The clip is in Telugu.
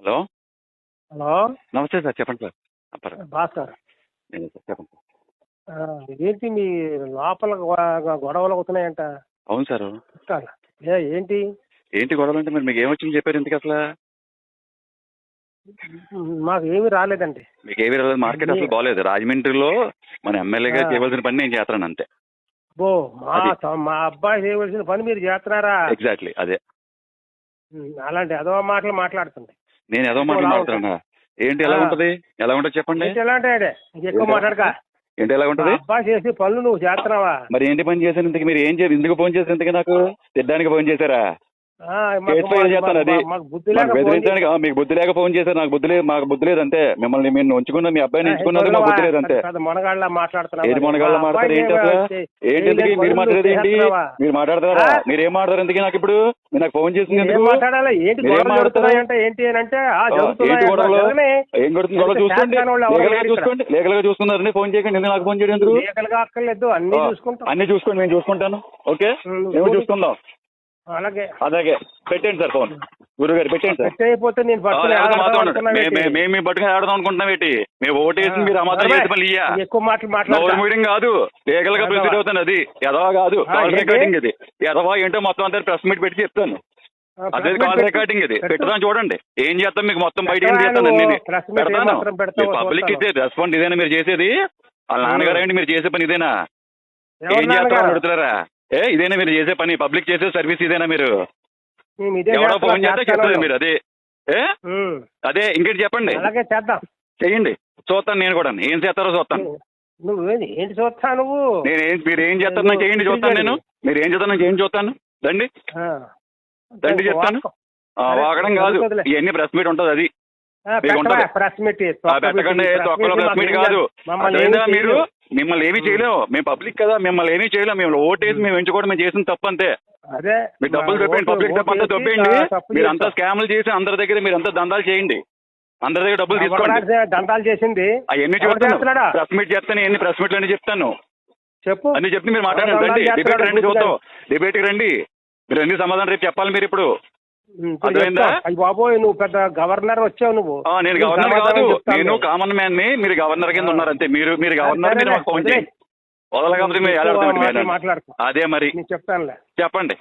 హలో. హలో. నమస్తే సార్, చెప్పండి సార్. పర్వాలేదు. భాస్కర్. నేనే సార్, చెప్పండి సార్. ఏంటి మీ లోపల గొడవలు అవుతున్నాయంట? అవును సార్. చుట్టాలు. ఏంటి? ఏంటి గొడవలు అంటే మరి మీకు ఏమొచ్చింది చెప్పారు ఎందుకు అసలు? మాకు ఏమీ రాలేదండి. మీకు ఏవి రాలేదు, మార్కెట్ అసలు బాగలేదు. రాజమండ్రిలో మన ఎమ్మెల్యేగా చేయవలసిన పని నేను చేస్తాను అంతే. మా అబ్బాయి చేయవలసిన పని మీరు చేస్తున్నారా? ఎగ్జాక్ట్లీ అదే. అలాంటి ఏదో మాటలు మాట్లాడుతుంది. నేను ఏదో మాట్లాడుతున్నా. ఏంటి ఎలా ఉంటది? ఎలా ఉంటది చెప్పండి. ఎలా అంటే ఎక్కువ మాట్లాడక. ఏంటి ఎలా ఉంటది? అబ్బాయి చేసే పనులు నువ్వు చేస్తున్నావా? మరి ఏంటి పని చేశాను ఇంతకు? మీరు ఏం చేసి ఎందుకు ఫోన్ చేశారు ఇంతకీ? నాకు తిట్టడానికి ఫోన్ చేశారా? చేస్తాను అది. బెదిరించడానికి మీకు బుద్ధి లేక ఫోన్ చేశారు. నాకు బుద్ధి లేదు, మాకు బుద్ధి లేదు అంతే. మిమ్మల్ని మీరు ఉంచుకున్న మీ అబ్బాయిని ఉంచుకున్నది మాకు బుద్ధి లేదు అంతే. మొనగాళ్ళ మాట్లాడుతున్నారు. ఏంటి మొనగాళ్ళ మాట్లాడతారు? ఏంటి అసలు? ఏంటి ఎందుకు మీరు మాట్లాడేది? ఏంటి మీరు మాట్లాడతారా? మీరు ఏం మాట్లాడారు ఎందుకు? నాకు ఇప్పుడు మీరు నాకు ఫోన్ చేసింది ఎందుకు? ఏంటి గొడవలు? ఏం కొడుతుంది గొడవ? చూసుకోండి, చూసుకోండి, లీగల్ గా చూసుకున్నారని ఫోన్ చేయకండి. ఎందుకు నాకు ఫోన్ చేయడం ఎందుకు? అన్ని చూసుకోండి, నేను చూసుకుంటాను. ఓకే, మేము చూసుకుందాం. అలాగే పెట్టండి సార్ ఫోన్. గురుగారు పెట్టండి సార్. మేము పట్టుకుని ఆడదాం అనుకుంటున్నాం ఏంటి? మేము ఓటేసి మీరు అమాతం చేసి మళ్ళీ మీటింగ్ కాదు, లీగల్ గా ప్రొసీడ్ అవుతాను. అది ఎదవా కాదు, కాల్ రికార్డింగ్. ఇది ఎదవా ఏంటో మొత్తం అంతా ప్రెస్ మీట్ పెట్టి చెప్తాను. అదే కాల్ రికార్డింగ్. ఇది పెడతాను చూడండి. ఏం చేస్తాం మీకు మొత్తం బయట చేస్తాను. అన్ని పెడతాను. పబ్లిక్ ఇచ్చే రెస్పాండ్ ఇదేనా మీరు చేసేది? వాళ్ళ నాన్నగారు ఏంటి మీరు చేసే పని ఇదేనా? ఏం చేస్తామని అడుగుతారా? ఇదేనా మీరు చేసే పని? పబ్లిక్ చేసే సర్వీస్ ఇదేనా? మీరు ఎవరో ఫోన్ చేస్తే చెప్తారు మీరు. అదే అదే ఇంకేంటి చెప్పండి. చెయ్యండి, చూస్తాను. నేను కూడా ఏం చేస్తారో చూస్తాను. ఏంటి చూస్తా నువ్వు? మీరు ఏం చేస్తారో చేయండి, చూస్తాను. నేను మీరు ఏం చేస్తారో ఏం చూస్తాను. రండి రండి చెప్తాను. వాగడం కాదు, ఇవన్నీ ప్రెస్ మీట్ ఉంటుంది. అది పెట్టకండి. తొక్కలో ప్రెస్ మీట్ కాదు. మీరు మిమ్మల్ని ఏమీ చేయలేము. మేము పబ్లిక్ కదా, మిమ్మల్ని ఏమీ చేయలేము. మేము ఓటేసి మేము ఎంచుకోవడం మేము చేసిన తప్పు అంతే. మీరు డబ్బులు దొబ్బేయండి, పబ్లిక్ తప్పు అంతా దొబ్బేయండి. మీరు అంతా స్కామ్లు చేసి అందరి దగ్గర మీరు అంతా దందాలు చేయండి. అందరి దగ్గర డబ్బులు తీసుకోండి. దందాలు చేసింది అవన్నీ చెప్తాను. ప్రెస్ మీట్ చేస్తాను, ఎన్ని ప్రెస్ మీట్లు అన్ని చెప్తాను. చెప్పు అన్ని చెప్పి మీరు మాట్లాడండి. రండి, డిబేట్ రండి, చూద్దాం. డిబేట్కి రండి. మీరు అన్ని సమాధానం రేపు చెప్పాలి మీరు. ఇప్పుడు అర్థమైందా? బాబోయ్, నువ్వు పెద్ద గవర్నర్ వచ్చావు. నువ్వు నేను గవర్నర్ కాదు, నేను కామన్ మ్యాన్ ని. మీరు గవర్నర్ కింద ఉన్నారంతే. మీరు గవర్నర్. మీరు మాకు ఫోన్ చేయండి. వదలగా మాట్లాడుతున్నాను. అదే మరి చెప్తానులే. చెప్పండి.